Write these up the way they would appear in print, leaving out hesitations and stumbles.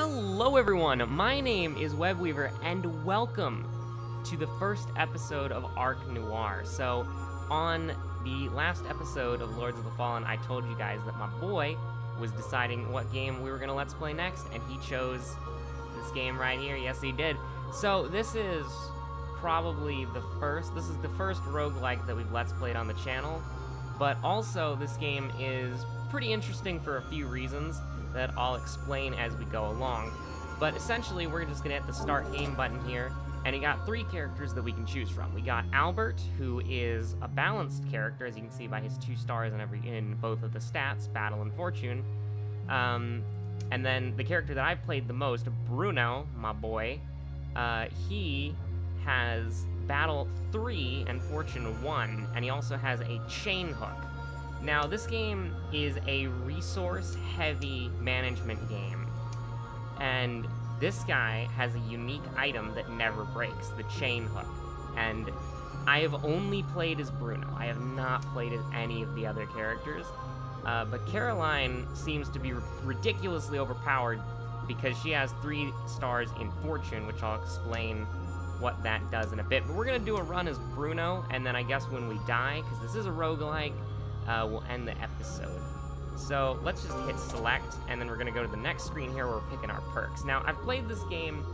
Hello everyone, my name is Webweaver and welcome to the first episode of Ark Noir. So, on the last episode of Lords of the Fallen, I told you guys that my boy was deciding what game we were gonna let's play next, and he chose this game right here. Yes, he did. So, this is probably the first roguelike that we've let's played on the channel, but also this game is pretty interesting for a few reasons that I'll explain as we go along. But essentially, we're just gonna hit the start game button here, and we got three characters that we can choose from. We got Albert, who is a balanced character, as you can see by his 2 stars in both of the stats, Battle and Fortune. And then the character that I played the most, Bruno, my boy, he has Battle 3 and Fortune 1, and he also has a chain hook. Now, this game is a resource-heavy management game, and this guy has a unique item that never breaks, the chain hook. And I have only played as Bruno. I have not played as any of the other characters, but Caroline seems to be ridiculously overpowered because she has 3 stars in Fortune, which I'll explain what that does in a bit. But we're gonna do a run as Bruno, and then I guess when we die, because this is a roguelike, we'll end the episode. So let's just hit select, and then we're gonna go to the next screen here where we're picking our perks. Now, I've played this game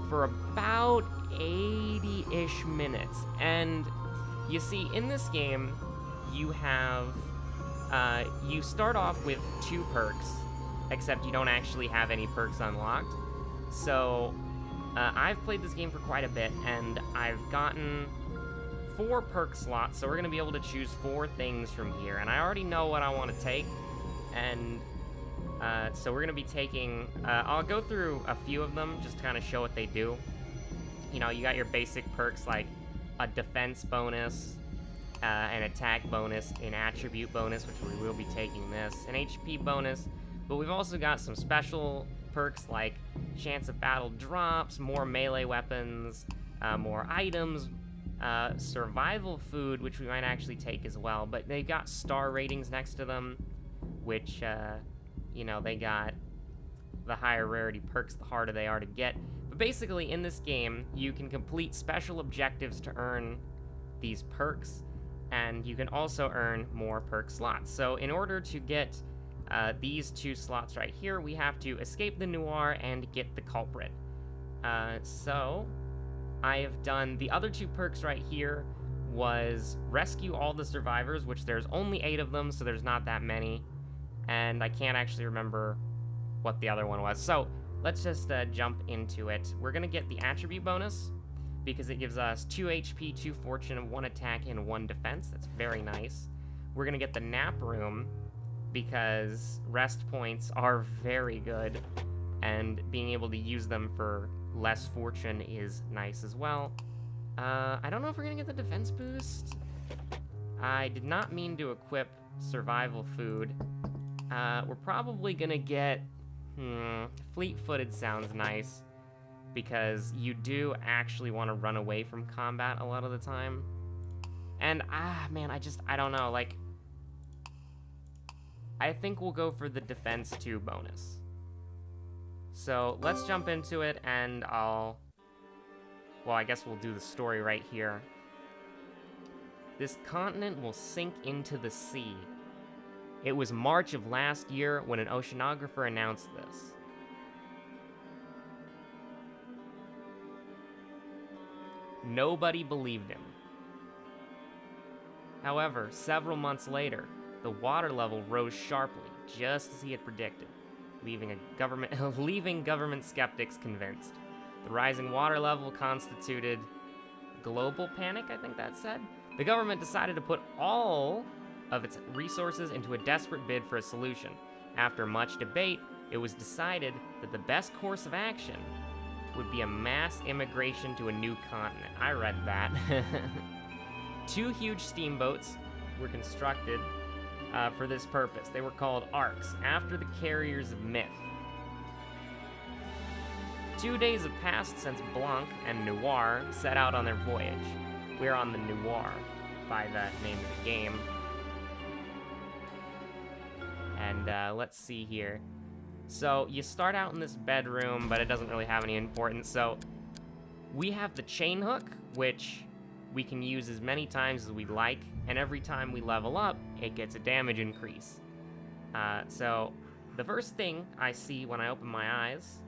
for about 80-ish minutes, and you see, in this game, you have, you start off with 2 perks, except you don't actually have any perks unlocked. So, I've played this game for quite a bit, and I've gotten 4 perk slots, so we're going to be able to choose 4 things from here, and I already know what I want to take, and so we're going to be taking, I'll go through a few of them, just to kind of show what they do. You know, you got your basic perks like a defense bonus, an attack bonus, an attribute bonus, which we will be taking this, an HP bonus, but we've also got some special perks like chance of battle drops, more melee weapons, more items, survival food, which we might actually take as well, but they've got star ratings next to them, which, you know, they got the higher rarity perks, the harder they are to get. But basically, in this game, you can complete special objectives to earn these perks, and you can also earn more perk slots. So in order to get these 2 slots right here, we have to escape the Noir and get the culprit. So I have done the other 2 perks right here was rescue all the survivors, which there's only 8 of them, so there's not that many, and I can't actually remember what the other one was. So let's just jump into it. We're gonna get the attribute bonus because it gives us 2 HP, 2 fortune, 1 attack, and 1 defense. That's very nice. We're gonna get the nap room because rest points are very good, and being able to use them for less fortune is nice as well. I don't know if we're gonna get the defense boost. I did not mean to equip survival food. We're probably gonna get, fleet-footed sounds nice, because you do actually want to run away from combat a lot of the time. And, man, I don't know, like, I think we'll go for the defense 2 bonus. So let's jump into it, and I guess we'll do the story right here. This continent will sink into the sea. It was March of last year when an oceanographer announced this. Nobody believed him. However, several months later, the water level rose sharply, just as he had predicted, leaving government skeptics convinced. The rising water level constituted global panic, I think that said. The government decided to put all of its resources into a desperate bid for a solution. After much debate, it was decided that the best course of action would be a mass immigration to a new continent. I read that. 2 huge steamboats were constructed for this purpose. They were called Arks, after the carriers of myth. 2 days have passed since Blanc and Noir set out on their voyage. We're on the Noir, by the name of the game. And let's see here. So you start out in this bedroom, but it doesn't really have any importance. So we have the chain hook, which we can use as many times as we'd like, and every time we level up, it gets a damage increase. So the first thing I see when I open my eyes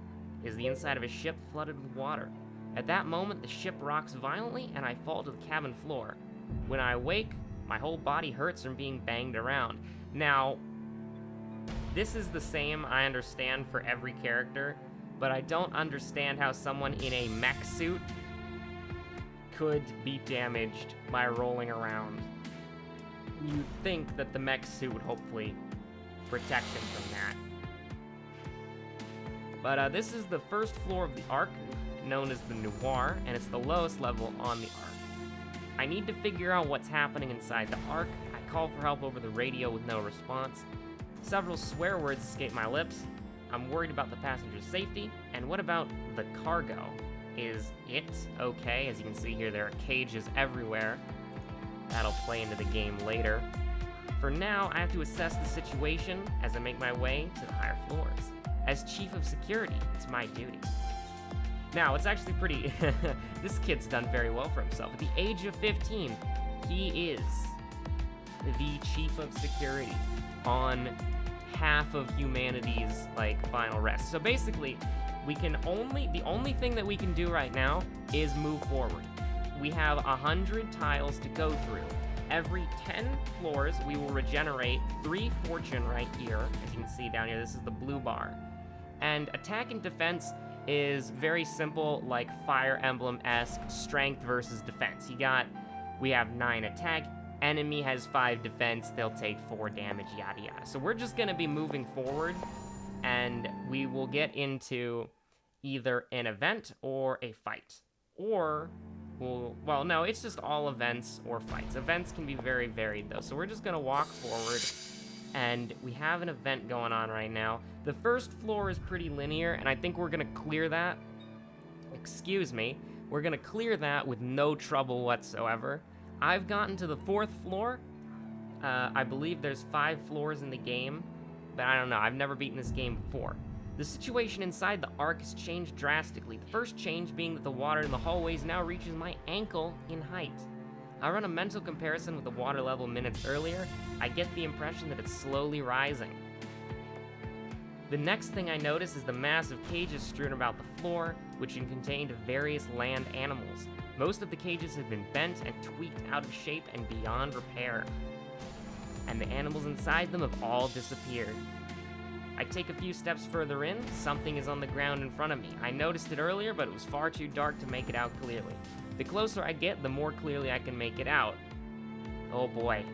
is the inside of a ship flooded with water. At that moment, the ship rocks violently, and I fall to the cabin floor. When I awake, my whole body hurts from being banged around. Now, this is the same, I understand, for every character, but I don't understand how someone in a mech suit could be damaged by rolling around. You'd think that the mech suit would hopefully protect him from that. But this is the first floor of the Ark, known as the Noir, and it's the lowest level on the Ark. I need to figure out what's happening inside the Ark. I call for help over the radio with no response. Several swear words escape my lips. I'm worried about the passenger's safety. And what about the cargo? Is it okay? As you can see here, there are cages everywhere. That'll play into the game later. For now, I have to assess the situation as I make my way to the higher floors. As Chief of Security, it's my duty. Now, it's actually pretty... this kid's done very well for himself. At the age of 15, he is the Chief of Security on half of humanity's, final rest. So basically, the only thing that we can do right now is move forward. We have 100 tiles to go through. Every 10 floors, we will regenerate 3 fortune right here. As you can see down here, this is the blue bar. And attack and defense is very simple, like Fire Emblem-esque strength versus defense. We have 9 attack, enemy has 5 defense, they'll take 4 damage, yada yada. So we're just gonna be moving forward, and we will get into either an event or a fight. Or, well, no, it's just all events or fights. Events can be very varied, though. So we're just gonna walk forward, and we have an event going on right now. The first floor is pretty linear, and I think we're gonna clear that. Excuse me. We're gonna clear that with no trouble whatsoever. I've gotten to the 4th floor. I believe there's 5 floors in the game, but I don't know. I've never beaten this game before. The situation inside the Ark has changed drastically. The first change being that the water in the hallways now reaches my ankle in height. I run a mental comparison with the water level minutes earlier. I get the impression that it's slowly rising. The next thing I notice is the massive cages strewn about the floor, which can contain various land animals. Most of the cages have been bent and tweaked out of shape and beyond repair. And the animals inside them have all disappeared. I take a few steps further in, something is on the ground in front of me. I noticed it earlier, but it was far too dark to make it out clearly. The closer I get, the more clearly I can make it out. Oh boy.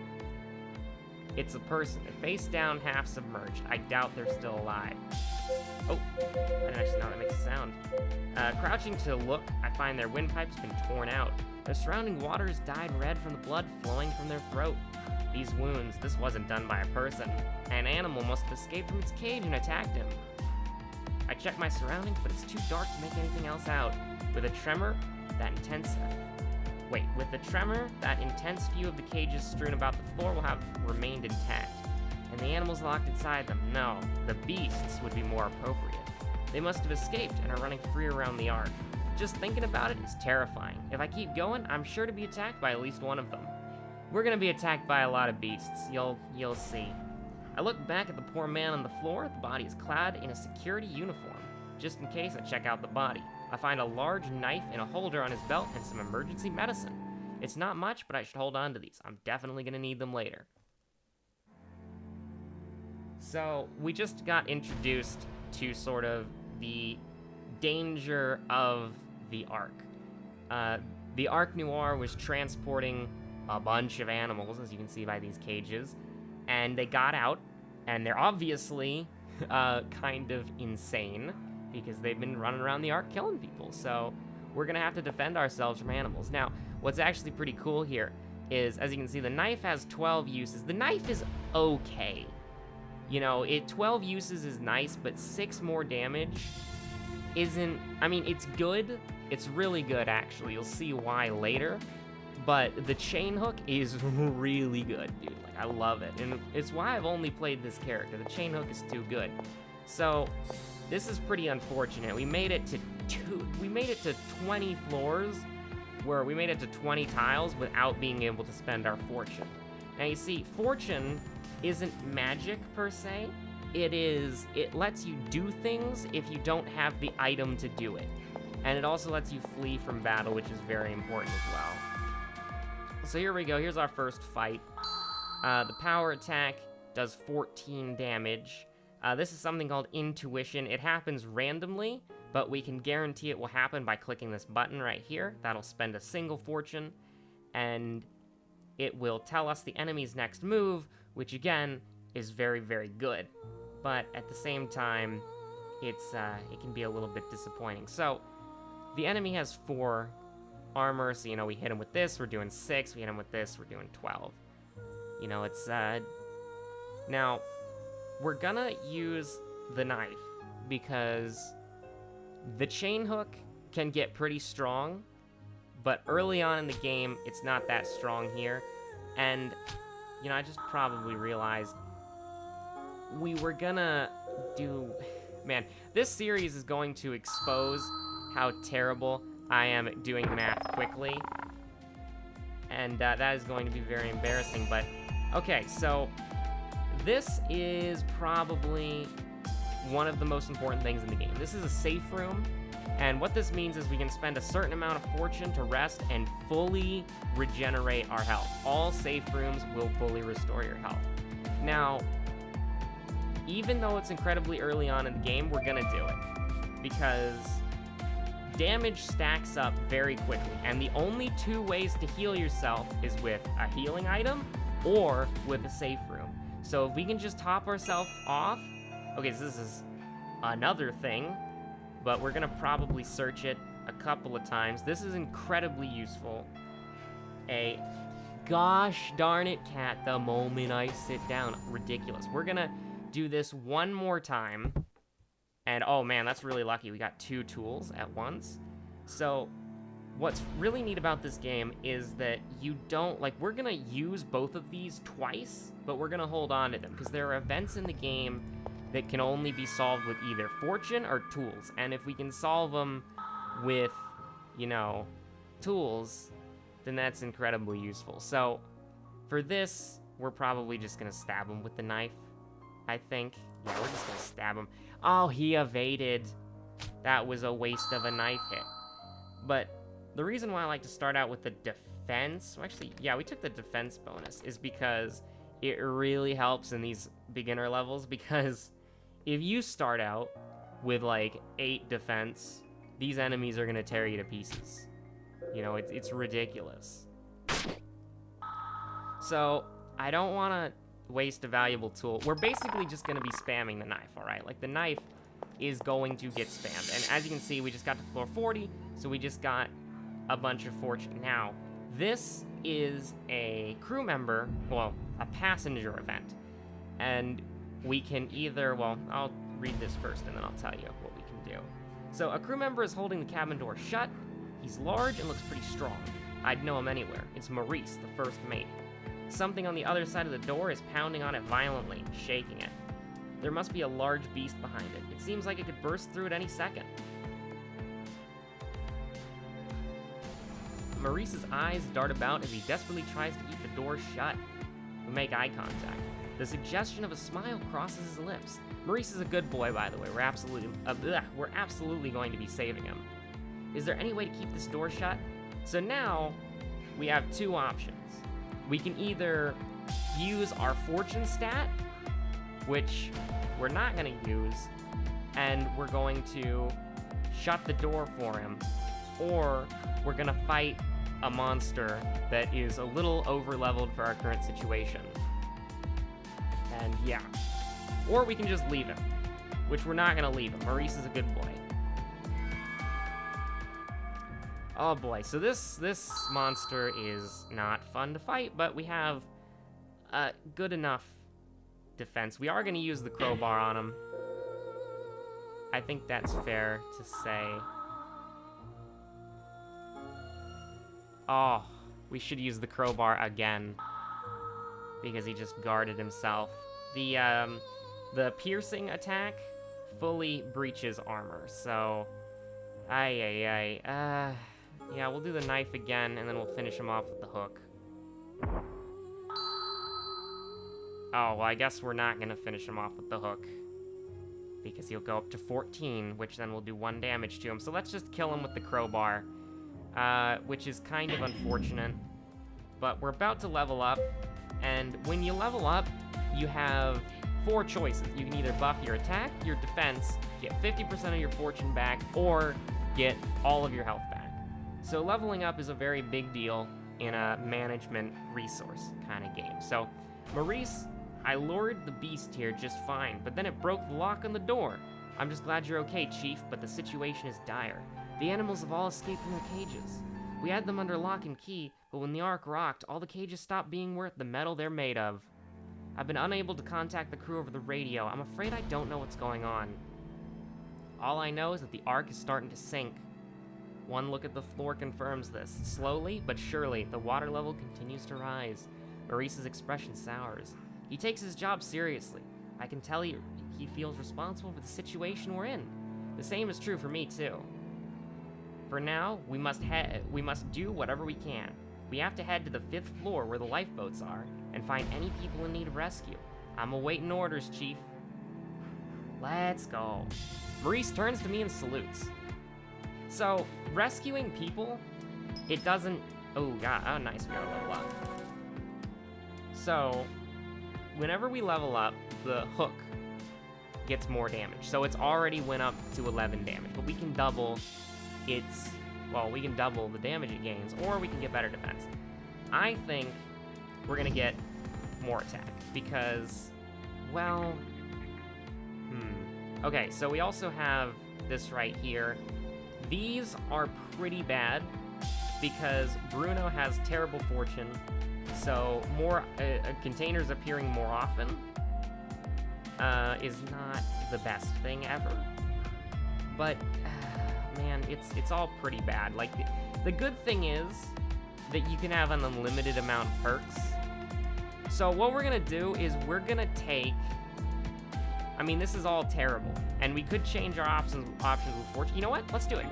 It's a person, face down, half submerged. I doubt they're still alive. Oh, I didn't actually know that makes a sound. Crouching to look, I find their windpipe's been torn out. Their surrounding water is dyed red from the blood flowing from their throat. These wounds, this wasn't done by a person. An animal must have escaped from its cage and attacked him. I check my surroundings, but it's too dark to make anything else out. With a tremor, that intense view of the cages strewn about the floor will have remained intact. And the animals locked inside them, no, the beasts would be more appropriate. They must have escaped and are running free around the Ark. Just thinking about it is terrifying. If I keep going, I'm sure to be attacked by at least one of them. We're gonna be attacked by a lot of beasts, you'll see. I look back at the poor man on the floor. The body is clad in a security uniform. Just in case, I check out the body. I find a large knife in a holder on his belt and some emergency medicine. It's not much, but I should hold on to these. I'm definitely gonna need them later. So, we just got introduced to sort of the danger of the Ark. The Ark Noir was transporting a bunch of animals, as you can see by these cages, and they got out, and they're obviously kind of insane, because they've been running around the Ark killing people, so we're gonna have to defend ourselves from animals. Now, what's actually pretty cool here is, as you can see, the knife has 12 uses. The knife is okay. 12 uses is nice, but 6 more damage isn't, it's good. It's really good, actually. You'll see why later. But the chain hook is really good, dude. I love it. And it's why I've only played this character. The chain hook is too good. So this is pretty unfortunate. We made it to 20 floors, where we made it to 20 tiles without being able to spend our fortune. Now you see, fortune isn't magic per se. It lets you do things if you don't have the item to do it. And it also lets you flee from battle, which is very important as well. So here we go, here's our first fight. The power attack does 14 damage. This is something called intuition. It happens randomly, but we can guarantee it will happen by clicking this button right here. That'll spend a single fortune, and it will tell us the enemy's next move, which again is very, very good. But at the same time, it can be a little bit disappointing. So the enemy has 4 armor, so we hit him with this, we're doing 6. We hit him with this, we're doing 12. It's now we're gonna use the knife because the chain hook can get pretty strong, but early on in the game, it's not that strong here. And, I just probably realized we were gonna do... Man, this series is going to expose how terrible I am at doing math quickly. And that is going to be very embarrassing, but... Okay, so this is probably one of the most important things in the game. This is a safe room, and what this means is we can spend a certain amount of fortune to rest and fully regenerate our health. All safe rooms will fully restore your health. Now, even though it's incredibly early on in the game, we're gonna do it, because damage stacks up very quickly, and the only 2 ways to heal yourself is with a healing item or with a safe room. So if we can just top ourselves off... Okay, so this is another thing, but we're gonna probably search it a couple of times. This is incredibly useful. Gosh darn it, cat, the moment I sit down. Ridiculous. We're gonna do this one more time. And oh man, that's really lucky. We got 2 tools at once. So what's really neat about this game is that you don't, we're gonna use both of these twice, but we're gonna hold on to them, because there are events in the game that can only be solved with either fortune or tools. And if we can solve them with, tools, then that's incredibly useful. So for this, we're probably just gonna stab him with the knife, I think. Yeah, we're just gonna stab him. Oh, he evaded. That was a waste of a knife hit. But the reason why I like to start out with the defense, well, actually, yeah, we took the defense bonus, is because it really helps in these beginner levels, because if you start out with 8 defense, these enemies are gonna tear you to pieces. It's ridiculous. So I don't wanna waste a valuable tool. We're basically just gonna be spamming the knife, alright? The knife is going to get spammed. And as you can see, we just got to floor 40, so we just got a bunch of fortune. Now, this is a crew member, well, a passenger event. And we can either, well, I'll read this first and then I'll tell you what we can do. So a crew member is holding the cabin door shut. He's large and looks pretty strong. I'd know him anywhere. It's Maurice, the first mate. Something on the other side of the door is pounding on it violently, shaking it. There must be a large beast behind it. It seems like it could burst through at any second. Maurice's eyes dart about as he desperately tries to keep the door shut. We make eye contact. The suggestion of a smile crosses his lips. Maurice is a good boy, by the way. We're absolutely going to be saving him. Is there any way to keep this door shut? So now, we have 2 options. We can either use our fortune stat, which we're not going to use, and we're going to shut the door for him, or we're going to fight a monster that is a little over-leveled for our current situation. And yeah. Or we can just leave him, which we're not going to leave him. Maurice is a good boy. Oh boy, so this monster is not fun to fight, but we have good enough defense. We are going to use the crowbar on him. I think that's fair to say. Oh, we should use the crowbar again, because he just guarded himself. The piercing attack fully breaches armor. So, yeah, we'll do the knife again, and then we'll finish him off with the hook. Oh, well, I guess we're not gonna finish him off with the hook, because he'll go up to 14, which then will do 1 damage to him. So let's just kill him with the crowbar, which is kind of unfortunate. But we're about to level up, and when you level up, you have 4 choices. You can either buff your attack, your defense, get 50% of your fortune back, or get all of your health back. So leveling up is a very big deal in a management resource kind of game. So Maurice, I lured the beast here just fine, but then it broke the lock on the door. I'm just glad you're okay, Chief, but the situation is dire. The animals have all escaped from their cages. We had them under lock and key, but when the Ark rocked, all the cages stopped being worth the metal they're made of. I've been unable to contact the crew over the radio. I'm afraid I don't know what's going on. All I know is that the Ark is starting to sink. One look at the floor confirms this. Slowly but surely, the water level continues to rise. Maurice's expression sours. He takes his job seriously. I can tell he feels responsible for the situation we're in. The same is true for me, too. For now, we must do whatever we can. We have to head to the 5th floor where the lifeboats are and find any people in need of rescue. I'm awaiting orders, Chief. Let's go. Maurice turns to me and salutes. So, rescuing people, it doesn't... Oh, God. Oh, nice. We got a level up. So, whenever we level up, the hook gets more damage. So it's already went up to 11 damage, but we can double its... Well, we can double the damage it gains, or we can get better defense. I think we're going to get more attack, because, well... Okay, so we also have this right here. These are pretty bad, because Bruno has terrible fortune, so more containers appearing more often is not the best thing ever. But man, it's all pretty bad. Like the good thing is that you can have an unlimited amount of perks. So what we're gonna do is we're gonna take. I mean, this is all terrible, and we could change our options with fortune. You know what? Let's do it.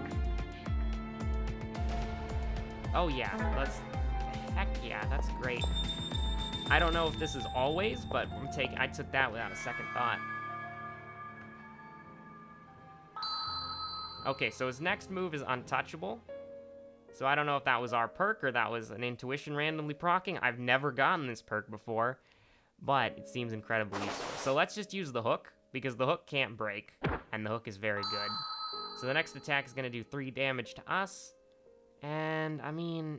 Oh yeah, let's. Heck yeah, that's great. I don't know if this is always, but I took that without a second thought. Okay, so his next move is untouchable. So I don't know if that was our perk or that was an intuition randomly proccing. I've never gotten this perk before, but it seems incredibly useful. So let's just use the hook, because the hook can't break, and the hook is very good. So the next attack is going to do 3 damage to us, and I mean...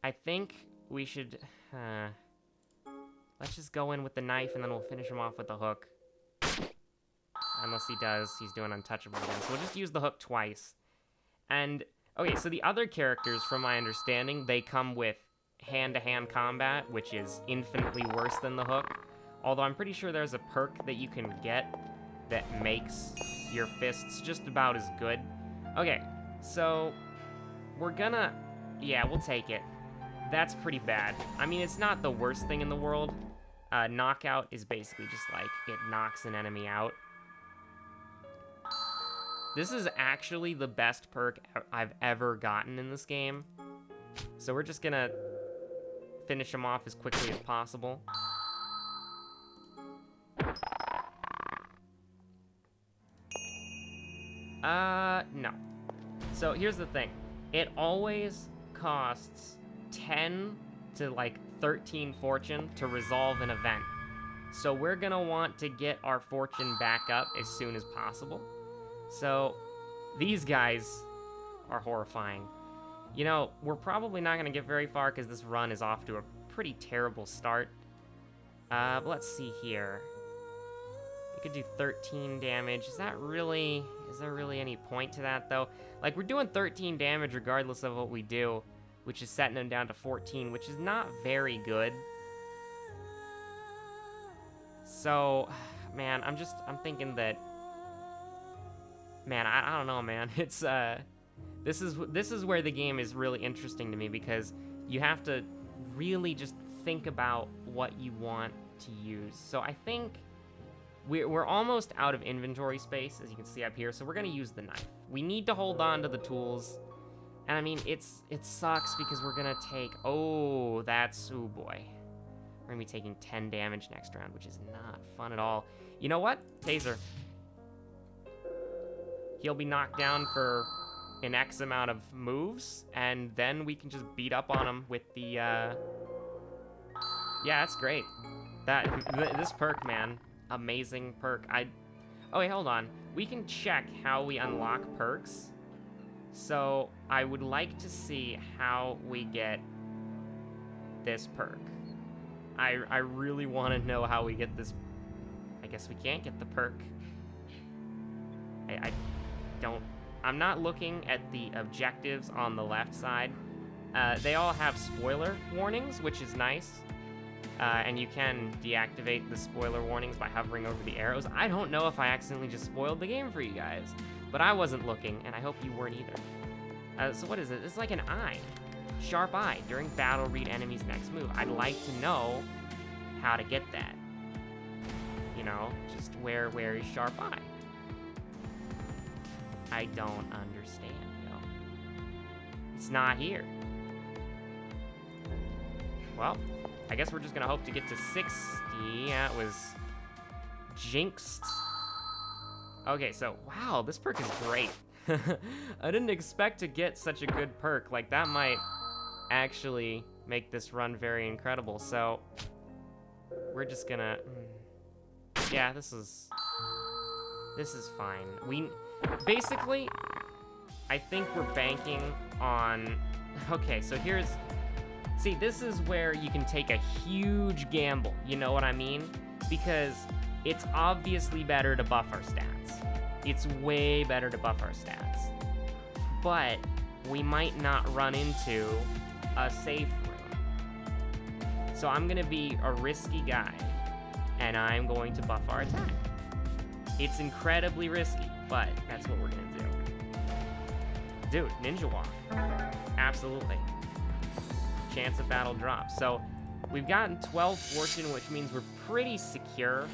I think we should, let's just go in with the knife and then we'll finish him off with the hook. Unless he does, he's doing untouchable again. So we'll just use the hook twice. And, okay, so the other characters, from my understanding, they come with hand-to-hand combat, which is infinitely worse than the hook. Although I'm pretty sure there's a perk that you can get that makes your fists just about as good. Okay, so we're gonna, yeah, we'll take it. That's pretty bad. I mean, it's not the worst thing in the world. Knockout is basically just like, it knocks an enemy out. This is actually the best perk I've ever gotten in this game. So we're just gonna finish him off as quickly as possible. No. So here's the thing. It always costs 10 to like 13 fortune to resolve an event. So we're gonna want to get our fortune back up as soon as possible. So these guys are horrifying. You know, we're probably not gonna get very far because this run is off to a pretty terrible start. But let's see here. We could do 13 damage. Is there really any point to that though? Like, we're doing 13 damage regardless of what we do, which is setting him down to 14, which is not very good. So, man, I'm thinking that, man, I don't know, man. It's, this is where the game is really interesting to me, because you have to really just think about what you want to use. So I think we're almost out of inventory space, as you can see up here, so we're gonna use the knife. We need to hold on to the tools, and I mean, it sucks because we're gonna take, oh boy. We're gonna be taking 10 damage next round, which is not fun at all. You know what? Taser. He'll be knocked down for an X amount of moves, and then we can just beat up on him with the, yeah, that's great. This perk, man, amazing perk. Oh wait, hold on. We can check how we unlock perks. So I would like to see how we get this perk. I really want to know how we get this. I guess we can't get the perk. I'm not looking at the objectives on the left side. They all have spoiler warnings, which is nice. And you can deactivate the spoiler warnings by hovering over the arrows. I don't know if I accidentally just spoiled the game for you guys, but I wasn't looking, and I hope you weren't either. So what is it? It's like an eye. Sharp eye. During battle, read enemy's next move. I'd like to know how to get that. You know, just where is sharp eye? I don't understand, yo. It's not here. Well, I guess we're just gonna hope to get to 60. That was jinxed. Okay, so, wow, this perk is great. I didn't expect to get such a good perk. Like, that might actually make this run very incredible. So, we're just gonna... Yeah, this is fine. Basically, I think we're banking on... Okay, so here's... See, this is where you can take a huge gamble, you know what I mean? Because it's obviously better to buff our stats. It's way better to buff our stats. But we might not run into a safe room. So I'm gonna be a risky guy, and I'm going to buff our attack. It's incredibly risky, but that's what we're gonna do. Dude, Ninja Walk. Absolutely. Chance of battle drops. So we've gotten 12 fortune, which means we're pretty secure.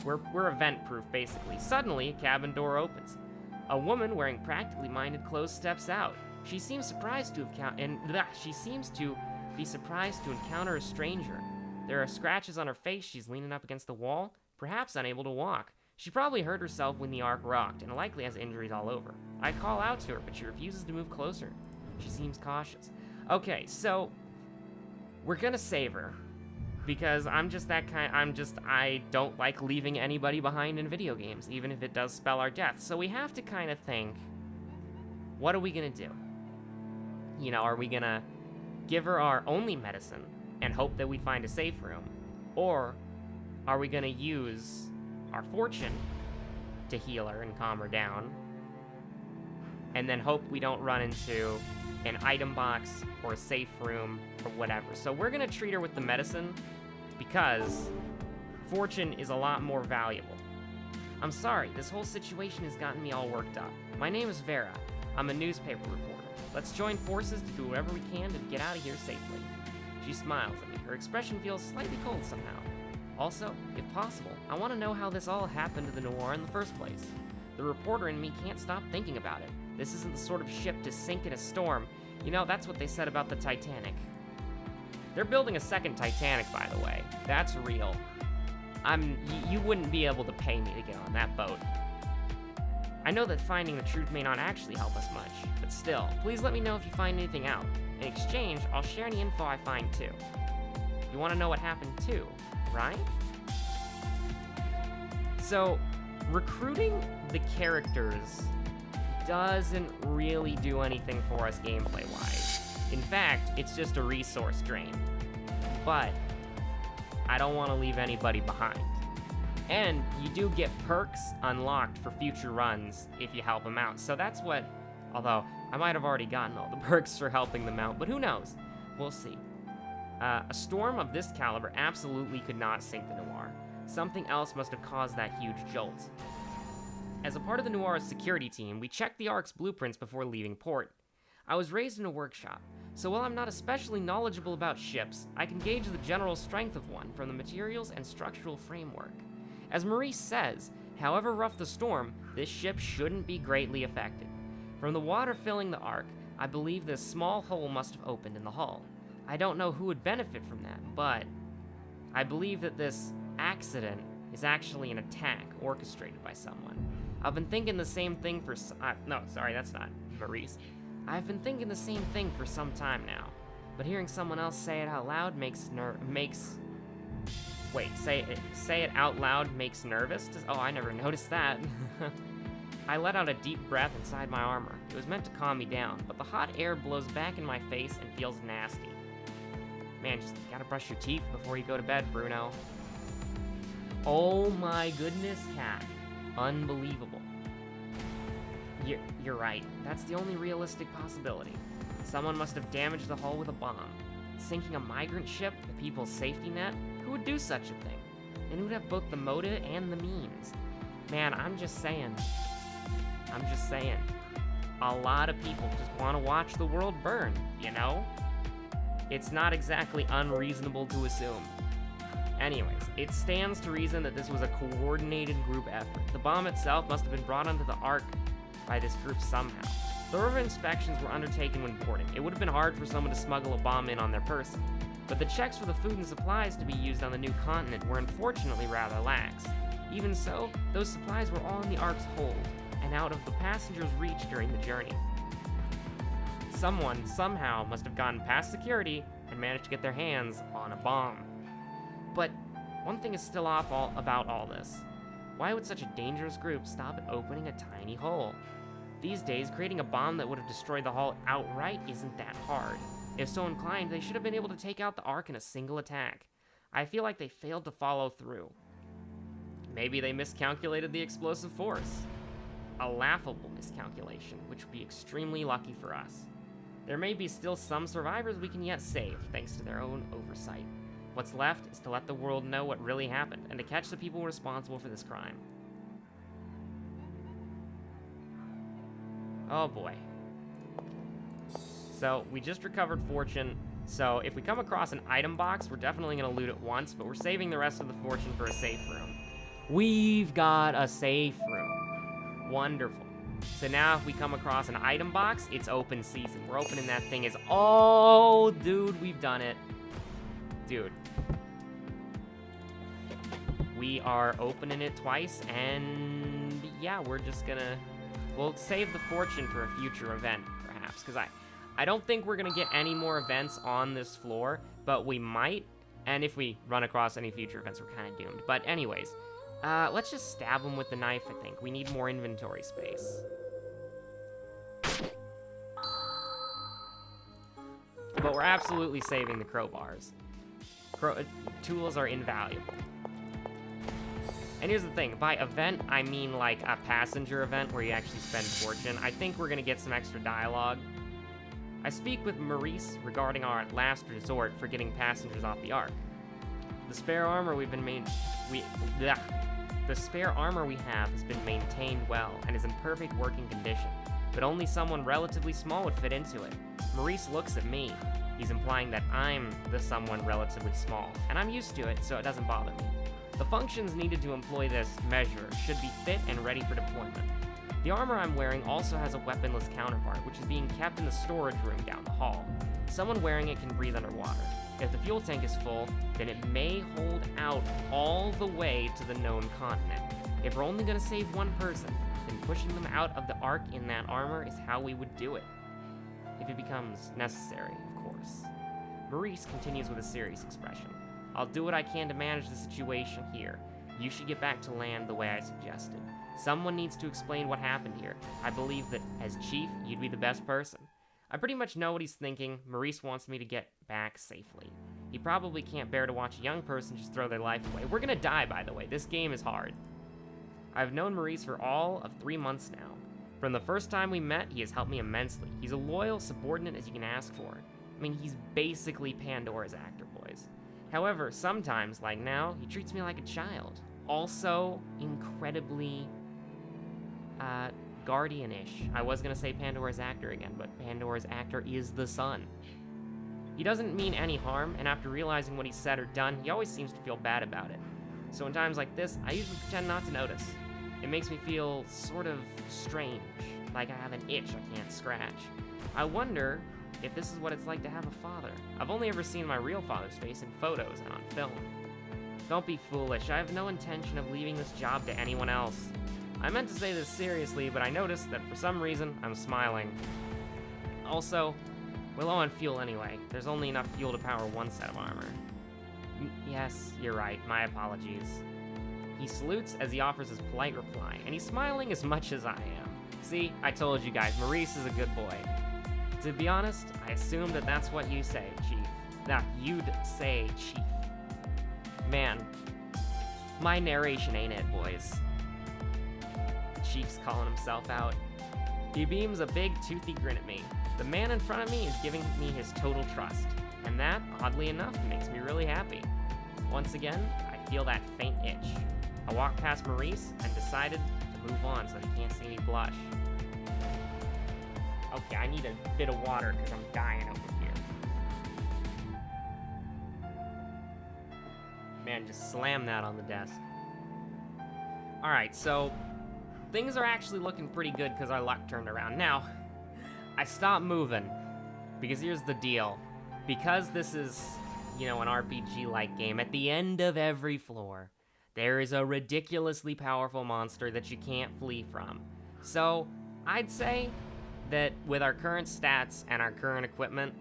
We're event-proof, basically. Suddenly, a cabin door opens. A woman wearing practically minded clothes steps out. She seems surprised to be surprised to encounter a stranger. There are scratches on her face. She's leaning up against the wall, perhaps unable to walk. She probably hurt herself when the Ark rocked, and likely has injuries all over. I call out to her, but she refuses to move closer. She seems cautious. Okay, so we're gonna save her because I'm just that kind. I don't like leaving anybody behind in video games, even if it does spell our death. So we have to kind of think, what are we gonna do? You know, are we gonna give her our only medicine and hope that we find a safe room? Or are we gonna use our fortune to heal her and calm her down, and then hope we don't run into an item box or a safe room or whatever? So we're gonna treat her with the medicine because fortune is a lot more valuable. I'm sorry, this whole situation has gotten me all worked up. My name is Vera. I'm a newspaper reporter. Let's join forces to do whatever we can to get out of here safely. She smiles at me. Her expression feels slightly cold somehow. Also, if possible, I want to know how this all happened to the Noir in the first place. The reporter in me can't stop thinking about it. This isn't the sort of ship to sink in a storm. You know, that's what they said about the Titanic. They're building a second Titanic, by the way. That's real. You wouldn't be able to pay me to get on that boat. I know that finding the truth may not actually help us much, but still, please let me know if you find anything out. In exchange, I'll share any info I find too. You want to know what happened too, right? So, recruiting the characters doesn't really do anything for us gameplay-wise. In fact, it's just a resource drain. But I don't want to leave anybody behind. And you do get perks unlocked for future runs if you help them out. So that's what, although I might have already gotten all the perks for helping them out, but who knows? We'll see. A storm of this caliber absolutely could not sink the Noir. Something else must have caused that huge jolt. As a part of the Noir's security team, we checked the Ark's blueprints before leaving port. I was raised in a workshop, so while I'm not especially knowledgeable about ships, I can gauge the general strength of one from the materials and structural framework. As Maurice says, however rough the storm, this ship shouldn't be greatly affected. From the water filling the Ark, I believe this small hole must have opened in the hull. I don't know who would benefit from that, but I believe that this accident is actually an attack orchestrated by someone. I've been thinking the same thing for no, sorry, that's not Maurice. I've been thinking the same thing for some time now, but hearing someone else say it out loud say it out loud makes nervous? Oh, I never noticed that. I let out a deep breath inside my armor. It was meant to calm me down, but the hot air blows back in my face and feels nasty. Man, just gotta brush your teeth before you go to bed, Bruno. Oh my goodness, Cat. Unbelievable. You're right. That's the only realistic possibility. Someone must have damaged the hull with a bomb. Sinking a migrant ship, the people's safety net? Who would do such a thing? And who'd have both the motive and the means? Man, I'm just saying. A lot of people just want to watch the world burn, you know? It's not exactly unreasonable to assume. Anyways, it stands to reason that this was a coordinated group effort. The bomb itself must have been brought onto the Ark by this group somehow. Thorough inspections were undertaken when boarding. It would have been hard for someone to smuggle a bomb in on their person, but the checks for the food and supplies to be used on the new continent were unfortunately rather lax. Even so, those supplies were all in the Ark's hold, and out of the passengers' reach during the journey. Someone, somehow, must have gotten past security and managed to get their hands on a bomb. But one thing is still off about all this. Why would such a dangerous group stop at opening a tiny hole? These days, creating a bomb that would have destroyed the hull outright isn't that hard. If so inclined, they should have been able to take out the Ark in a single attack. I feel like they failed to follow through. Maybe they miscalculated the explosive force. A laughable miscalculation, which would be extremely lucky for us. There may be still some survivors we can yet save, thanks to their own oversight. What's left is to let the world know what really happened, and to catch the people responsible for this crime. Oh boy. So, we just recovered fortune, so if we come across an item box, we're definitely going to loot it once, but we're saving the rest of the fortune for a safe room. We've got a safe room. Wonderful. So now if we come across an item box, it's open season. We're opening that thing as... Oh, dude, we've done it. Dude. We are opening it twice, and yeah, we're just gonna... We'll save the fortune for a future event, perhaps, because I don't think we're gonna get any more events on this floor, but we might, and if we run across any future events, we're kind of doomed. But anyways, let's just stab him with the knife, I think. We need more inventory space. But we're absolutely saving the crowbars. Tools are invaluable. And here's the thing, by event, I mean like a passenger event where you actually spend fortune. I think we're gonna get some extra dialogue. I speak with Maurice regarding our last resort for getting passengers off the Ark. The spare armor we have has been maintained well and is in perfect working condition, but only someone relatively small would fit into it. Maurice looks at me. He's implying that I'm the someone relatively small, and I'm used to it, so it doesn't bother me. The functions needed to employ this measure should be fit and ready for deployment. The armor I'm wearing also has a weaponless counterpart, which is being kept in the storage room down the hall. Someone wearing it can breathe underwater. If the fuel tank is full, then it may hold out all the way to the known continent. If we're only gonna save one person, then pushing them out of the Ark in that armor is how we would do it. If it becomes necessary, of course. Maurice continues with a serious expression. I'll do what I can to manage the situation here. You should get back to land the way I suggested. Someone needs to explain what happened here. I believe that, as chief, you'd be the best person. I pretty much know what he's thinking. Maurice wants me to get back safely. He probably can't bear to watch a young person just throw their life away. We're gonna die, by the way. This game is hard. I've known Maurice for all of 3 months now. From the first time we met, he has helped me immensely. He's a loyal subordinate as you can ask for. I mean, he's basically Pandora's actor, boys. However, sometimes, like now, he treats me like a child. Also, incredibly, guardian-ish. I was gonna say Pandora's actor again, but Pandora's actor is the sun. He doesn't mean any harm, and after realizing what he said or done, he always seems to feel bad about it. So in times like this, I usually pretend not to notice. It makes me feel sort of strange, like I have an itch I can't scratch. I wonder if this is what it's like to have a father. I've only ever seen my real father's face in photos and on film. Don't be foolish, I have no intention of leaving this job to anyone else. I meant to say this seriously, but I noticed that for some reason, I'm smiling. Also, we're low on fuel anyway. There's only enough fuel to power one set of armor. Yes, you're right, my apologies. He salutes as he offers his polite reply, and he's smiling as much as I am. See, I told you guys, Maurice is a good boy. To be honest, I assumed that that's what you say, Chief. That you'd say, Chief. Man, my narration ain't it, boys. The Chief's calling himself out. He beams a big, toothy grin at me. The man in front of me is giving me his total trust, and that, oddly enough, makes me really happy. Once again, I feel that faint itch. I walked past Maurice and decided to move on so he can't see me blush. Okay, I need a bit of water because I'm dying over here. Man, just slam that on the desk. Alright, so things are actually looking pretty good because our luck turned around. Now, I stopped moving because here's the deal. Because this is, you know, an RPG-like game, at the end of every floor, there is a ridiculously powerful monster that you can't flee from. So, I'd say that with our current stats and our current equipment,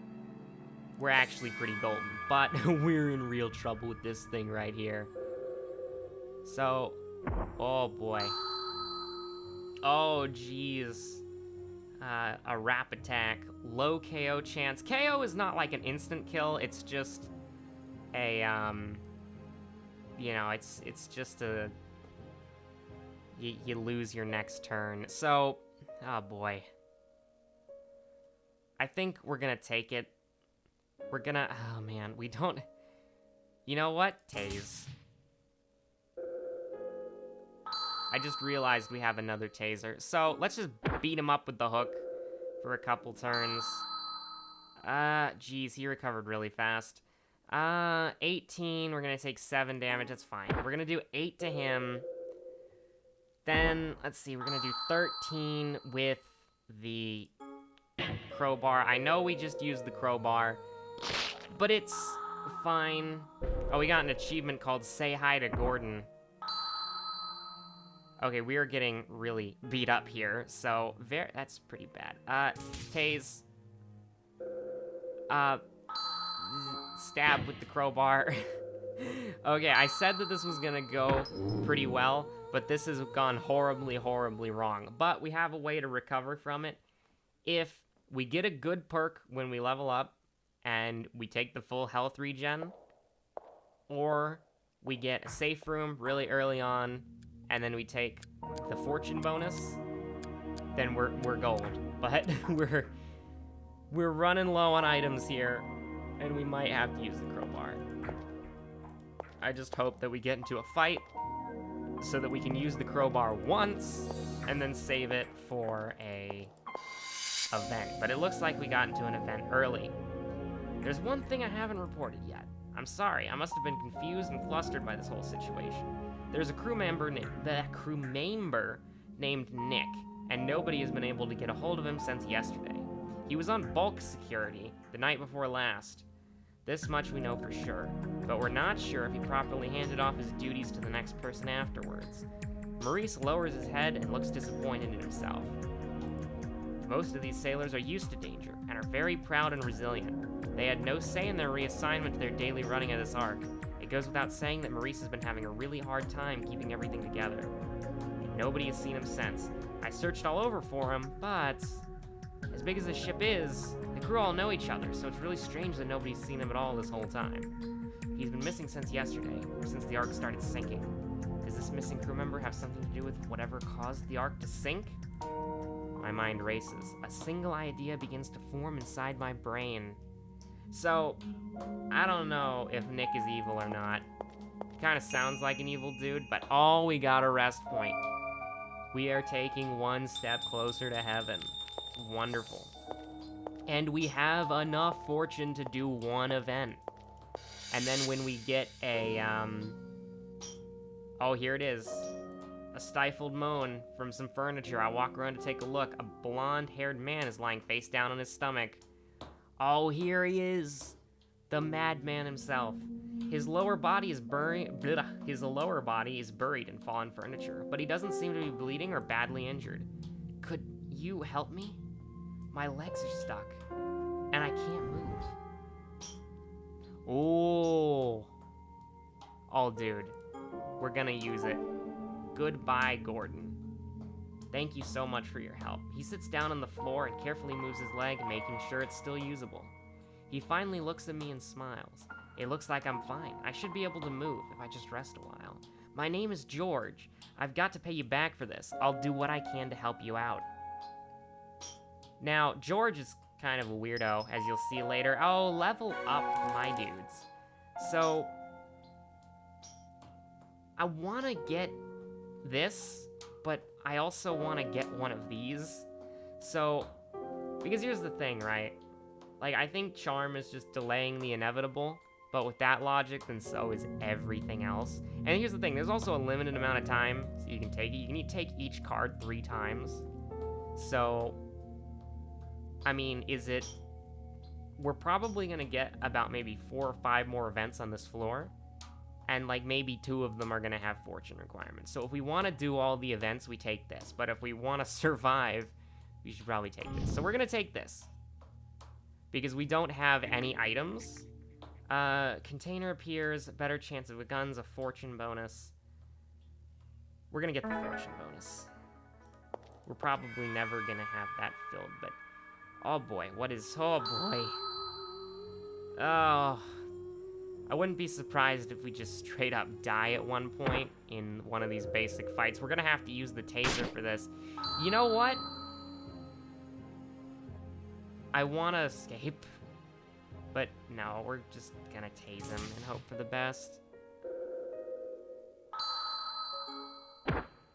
we're actually pretty golden. But we're in real trouble with this thing right here. So, oh boy. Oh geez. A wrap attack, low KO chance. KO is not like an instant kill, it's just a, you know, it's just a, you lose your next turn. So, oh boy. I think we're gonna take it. We're gonna, oh man, we don't, you know what? Tase. I just realized we have another taser. So, let's just beat him up with the hook for a couple turns. Geez, he recovered really fast. 18, we're gonna take 7 damage, that's fine. We're gonna do 8 to him. Then, let's see, we're gonna do 13 with the crowbar. I know we just used the crowbar, but it's fine. Oh, we got an achievement called Say Hi to Gordon. Okay, we are getting really beat up here, so that's pretty bad. Tase. Stab with the crowbar. Okay, I said that this was gonna go pretty well, but this has gone horribly, horribly wrong. But we have a way to recover from it. If we get a good perk when we level up, and we take the full health regen, or we get a safe room really early on, and then we take the fortune bonus, then we're gold. But we're running low on items here, and we might have to use the crowbar. I just hope that we get into a fight so that we can use the crowbar once and then save it for a event. But it looks like we got into an event early. There's one thing I haven't reported yet. I'm sorry, I must have been confused and flustered by this whole situation. There's a crew member named Nick, and nobody has been able to get a hold of him since yesterday. He was on bulk security the night before last. This much we know for sure, but we're not sure if he properly handed off his duties to the next person afterwards. Maurice lowers his head and looks disappointed in himself. Most of these sailors are used to danger and are very proud and resilient. They had no say in their reassignment to their daily running of this ark. It goes without saying that Maurice has been having a really hard time keeping everything together. Nobody has seen him since. I searched all over for him, but as big as this ship is, the crew all know each other, so it's really strange that nobody's seen him at all this whole time. He's been missing since yesterday, or since the Ark started sinking. Does this missing crew member have something to do with whatever caused the Ark to sink? My mind races. A single idea begins to form inside my brain. So, I don't know if Nick is evil or not. Kind of sounds like an evil dude, but we got a rest point. We are taking one step closer to heaven. Wonderful. And we have enough fortune to do one event. And then when we get a Oh, here it is. A stifled moan from some furniture. I walk around to take a look. A blonde-haired man is lying face down on his stomach. Oh, here he is. The madman himself. His lower body is buried in fallen furniture, but he doesn't seem to be bleeding or badly injured. Could you help me? My legs are stuck, and I can't move. Ooh. Oh, dude. We're gonna use it. Goodbye, Gordon. Thank you so much for your help. He sits down on the floor and carefully moves his leg, making sure it's still usable. He finally looks at me and smiles. It looks like I'm fine. I should be able to move if I just rest a while. My name is George. I've got to pay you back for this. I'll do what I can to help you out. Now, George is kind of a weirdo, as you'll see later. Oh, level up my dudes. So, I want to get this, but I also want to get one of these. So, because here's the thing, right? Like, I think charm is just delaying the inevitable, but with that logic, then so is everything else. And here's the thing, there's also a limited amount of time, so you can take it. You can take each card 3 times. So, I mean, we're probably gonna get about maybe 4 or 5 more events on this floor, and like maybe 2 of them are gonna have fortune requirements. So if we wanna do all the events, we take this, but if we wanna survive, we should probably take this. So we're gonna take this, because we don't have any items. Container appears, better chance of guns, a fortune bonus. We're gonna get the fortune bonus. We're probably never gonna have that filled, but oh boy, oh boy. Oh, I wouldn't be surprised if we just straight up die at one point in one of these basic fights. We're gonna have to use the taser for this. You know what? I wanna escape, but no, we're just gonna tase him and hope for the best.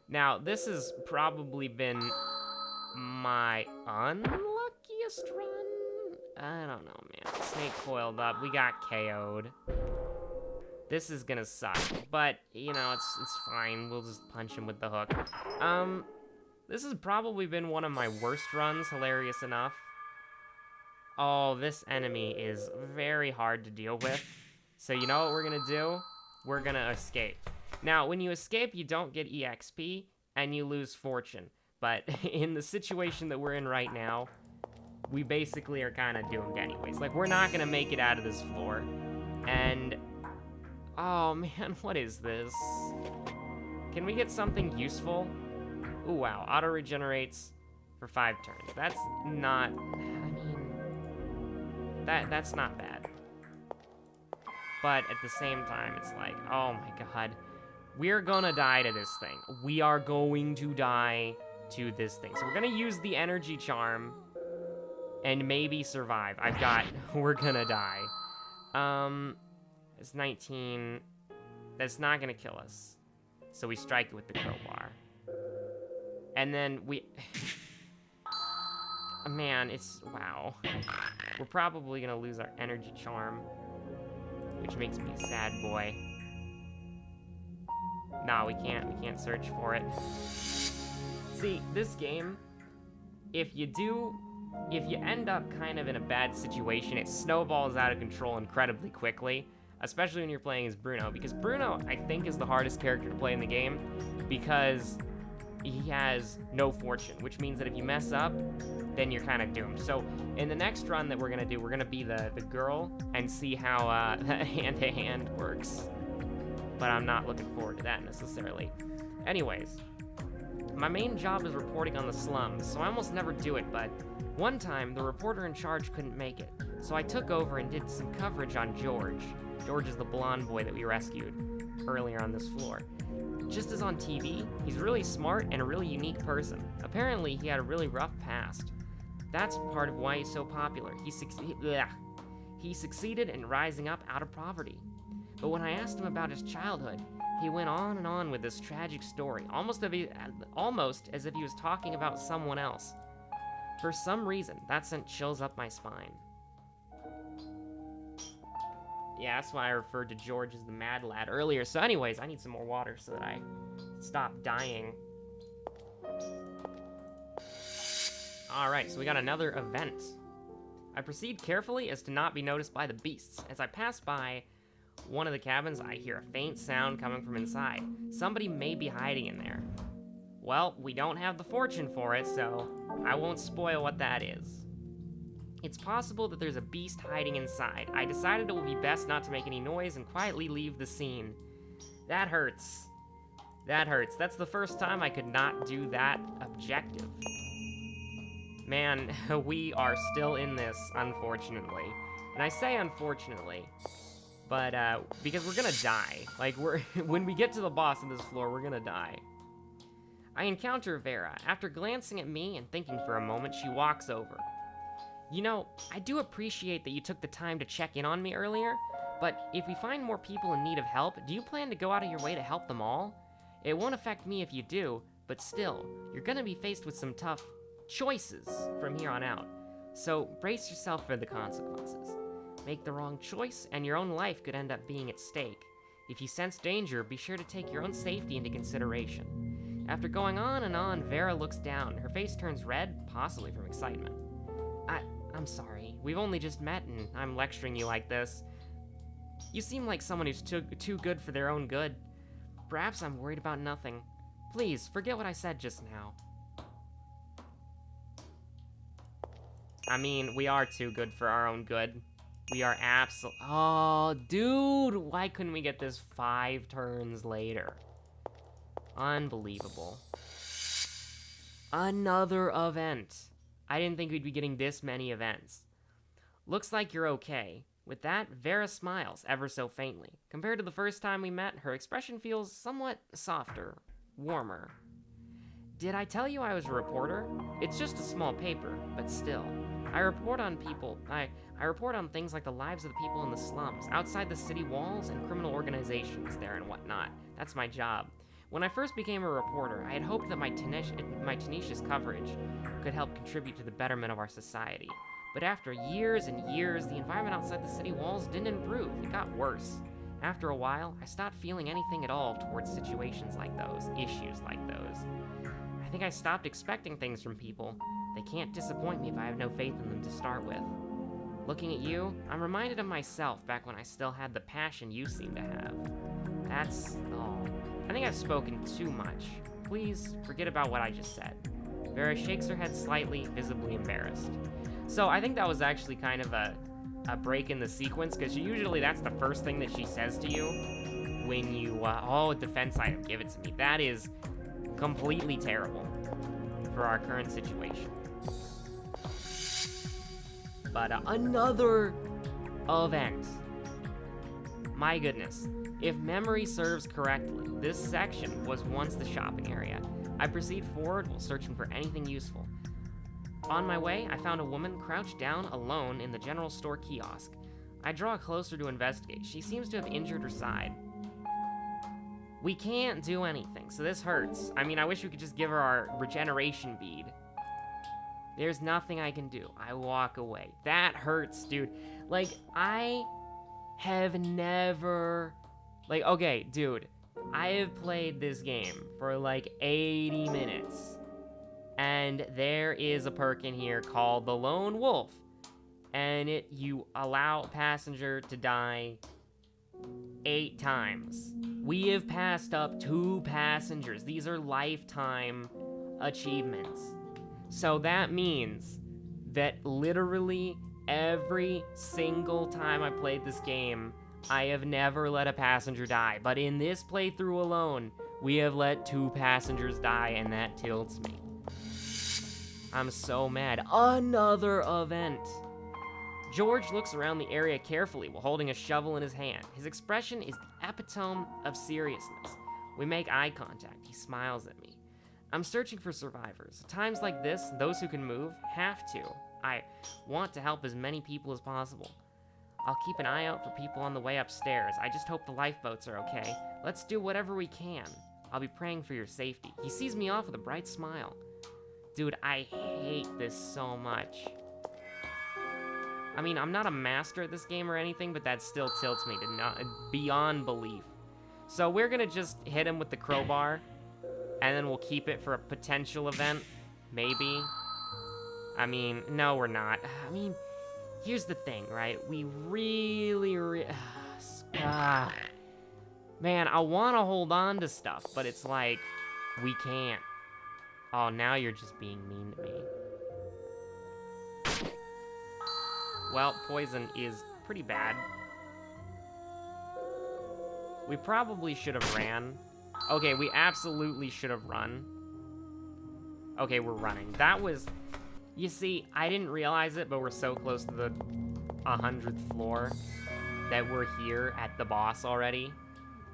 Now, this has probably been my unluckiest run? I don't know, man. Snake coiled up. We got KO'd. This is gonna suck, but, you know, it's fine. We'll just punch him with the hook. This has probably been one of my worst runs, hilarious enough. Oh, this enemy is very hard to deal with. So you know what we're gonna do? We're gonna escape. Now, when you escape, you don't get EXP, and you lose fortune. But in the situation that we're in right now, we basically are kind of doomed anyways. Like, we're not gonna make it out of this floor. And, oh man, what is this? Can we get something useful? Ooh, wow, auto regenerates for 5 turns. That's not, I mean, that's not bad. But at the same time, it's like, oh my god. We're gonna die to this thing. We are going to die to this thing. So we're gonna use the energy charm and maybe survive. We're gonna die. It's 19. That's not gonna kill us. So we strike it with the crowbar. And then man, wow. We're probably gonna lose our energy charm, which makes me a sad boy. No, we can't search for it. See, this game, if you end up kind of in a bad situation, it snowballs out of control incredibly quickly, especially when you're playing as Bruno, because Bruno, I think, is the hardest character to play in the game, because he has no fortune, which means that if you mess up, then you're kind of doomed. So in the next run that we're gonna do, we're gonna be the girl and see how hand-to-hand works. But I'm not looking forward to that necessarily. Anyways, my main job is reporting on the slums, so I almost never do it, but one time the reporter in charge couldn't make it, so I took over and did some coverage on George. George is the blonde boy that we rescued earlier on this floor. Just as on TV, he's really smart and a really unique person. Apparently, he had a really rough past. That's part of why he's so popular. He succeeded in rising up out of poverty. But when I asked him about his childhood, he went on and on with this tragic story, almost as if he was talking about someone else. For some reason, that sent chills up my spine. Yeah, that's why I referred to George as the mad lad earlier. So anyways, I need some more water so that I stop dying. Alright, so we got another event. I proceed carefully as to not be noticed by the beasts. As I pass by one of the cabins, I hear a faint sound coming from inside. Somebody may be hiding in there. Well, we don't have the fortune for it, so I won't spoil what that is. It's possible that there's a beast hiding inside. I decided it would be best not to make any noise and quietly leave the scene. That hurts. That hurts. That's the first time I could not do that objective. Man, we are still in this, unfortunately. And I say unfortunately, but because we're gonna die. Like, when we get to the boss of this floor, we're gonna die. I encounter Vera. After glancing at me and thinking for a moment, she walks over. You know, I do appreciate that you took the time to check in on me earlier, but if we find more people in need of help, do you plan to go out of your way to help them all? It won't affect me if you do, but still, you're gonna be faced with some tough choices from here on out. So brace yourself for the consequences. Make the wrong choice, and your own life could end up being at stake. If you sense danger, be sure to take your own safety into consideration. After going on and on, Vera looks down. Her face turns red, possibly from excitement. I'm sorry. We've only just met, and I'm lecturing you like this. You seem like someone who's too good for their own good. Perhaps I'm worried about nothing. Please, forget what I said just now. I mean, we are too good for our own good. We are Oh, dude! Why couldn't we get this 5 turns later? Unbelievable. Another event. I didn't think we'd be getting this many events. Looks like you're okay. With that, Vera smiles, ever so faintly. Compared to the first time we met, her expression feels somewhat softer, warmer. Did I tell you I was a reporter? It's just a small paper, but still. I report on people. I report on things like the lives of the people in the slums, outside the city walls, and criminal organizations there and whatnot. That's my job. When I first became a reporter, I had hoped that my tenacious coverage could help contribute to the betterment of our society. But after years and years, the environment outside the city walls didn't improve. It got worse. After a while, I stopped feeling anything at all towards situations like those, issues like those. I think I stopped expecting things from people. They can't disappoint me if I have no faith in them to start with. Looking at you, I'm reminded of myself back when I still had the passion you seem to have. That's all. I think I've spoken too much. Please, forget about what I just said. Vera shakes her head slightly, visibly embarrassed. So I think that was actually kind of a break in the sequence, because usually that's the first thing that she says to you when you, defense item, give it to me. That is completely terrible for our current situation. But another event. My goodness. If memory serves correctly, this section was once the shopping area. I proceed forward while searching for anything useful. On my way, I found a woman crouched down alone in the general store kiosk. I draw closer to investigate. She seems to have injured her side. We can't do anything, so this hurts. I mean, I wish we could just give her our regeneration bead. There's nothing I can do. I walk away. That hurts, dude. Like, I have never... Like, okay, dude. I have played this game for like 80 minutes. And there is a perk in here called the Lone Wolf. And you allow a passenger to die 8 times. We have passed up 2 passengers. These are lifetime achievements. So that means that literally every single time I played this game, I have never let a passenger die. But in this playthrough alone, we have let 2 passengers die, and that tilts me. I'm so mad. Another event. George looks around the area carefully while holding a shovel in his hand. His expression is the epitome of seriousness. We make eye contact. He smiles at me. I'm searching for survivors. At times like this, those who can move have to. I want to help as many people as possible. I'll keep an eye out for people on the way upstairs. I just hope the lifeboats are okay. Let's do whatever we can. I'll be praying for your safety. He sees me off with a bright smile. Dude, I hate this so much. I mean, I'm not a master at this game or anything, but that still tilts me to beyond belief. So we're gonna just hit him with the crowbar, and then we'll keep it for a potential event, maybe. I mean, no, we're not. I mean, here's the thing, right? We really, man, I want to hold on to stuff, but it's like, we can't. Oh, now you're just being mean to me. Well, poison is pretty bad. We probably should have ran. Okay, we absolutely should have run. Okay, we're running. That was... You see, I didn't realize it, but we're so close to the 100th floor that we're here at the boss already.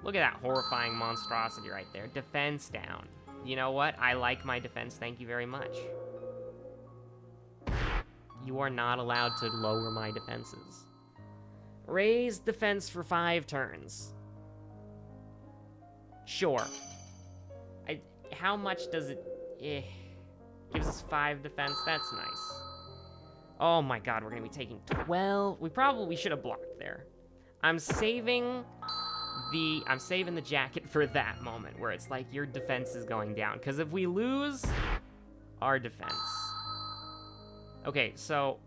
Look at that horrifying monstrosity right there. Defense down. You know what? I like my defense. Thank you very much. You are not allowed to lower my defenses. Raise defense for 5 turns. Sure. How much does it... Gives us 5 defense. That's nice. Oh my god, we're gonna be taking 12. We probably should have blocked there. I'm saving the jacket for that moment where it's like your defense is going down. Because if we lose our defense... Okay, so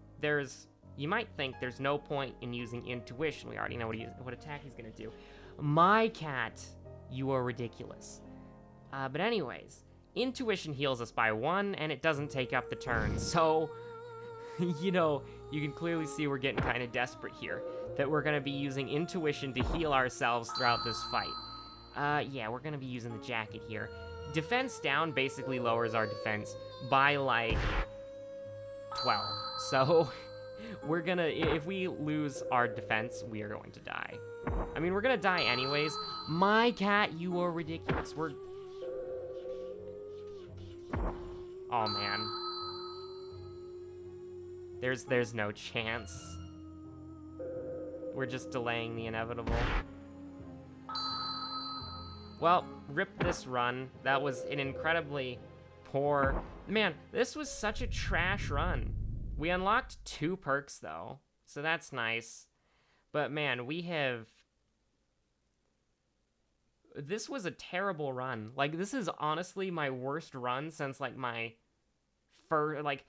you might think there's no point in using intuition. We already know what attack he's gonna do. My cat, you are ridiculous. But anyways, intuition heals us by 1, and it doesn't take up the turn. So, you know, you can clearly see we're getting kind of desperate here. That we're gonna be using intuition to heal ourselves throughout this fight. Yeah, we're gonna be using the jacket here. Defense down basically lowers our defense by, like, 12. So, we're gonna, if we lose our defense, we are going to die. I mean, we're gonna die anyways. My cat, you are ridiculous. Oh, man. There's no chance. We're just delaying the inevitable. Well, rip this run. That was an incredibly poor... Man, this was such a trash run. We unlocked 2 perks, though, so that's nice. But, man, we have... This was a terrible run. Like, this is honestly my worst run since, like, my first... Like,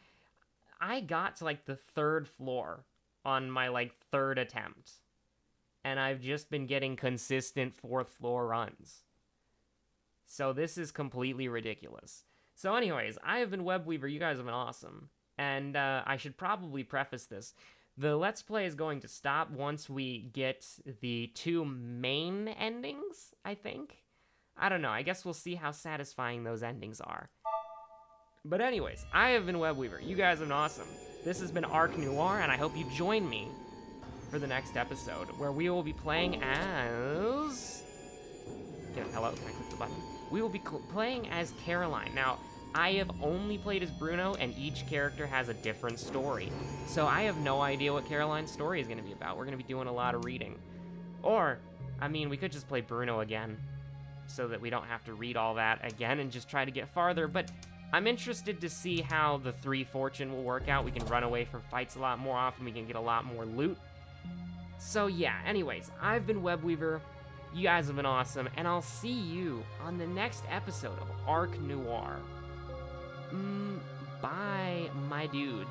I got to, like, the 3rd floor on my, like, 3rd attempt. And I've just been getting consistent 4th floor runs. So this is completely ridiculous. So anyways, I have been Webweaver. You guys have been awesome. And I should probably preface this. The Let's Play is going to stop once we get the 2 main endings, I think. I don't know. I guess we'll see how satisfying those endings are. But anyways, I have been Webweaver. You guys have been awesome. This has been Ark Noir, and I hope you join me for the next episode, where we will be playing as... Hello, can I click the button? We will be playing as Caroline. Now, I have only played as Bruno, and each character has a different story. So I have no idea what Caroline's story is going to be about. We're going to be doing a lot of reading. Or, I mean, we could just play Bruno again, so that we don't have to read all that again and just try to get farther. But I'm interested to see how the 3 fortune will work out. We can run away from fights a lot more often. We can get a lot more loot. So yeah, anyways, I've been Webweaver. You guys have been awesome, and I'll see you on the next episode of Ark Noir. Bye, my dudes.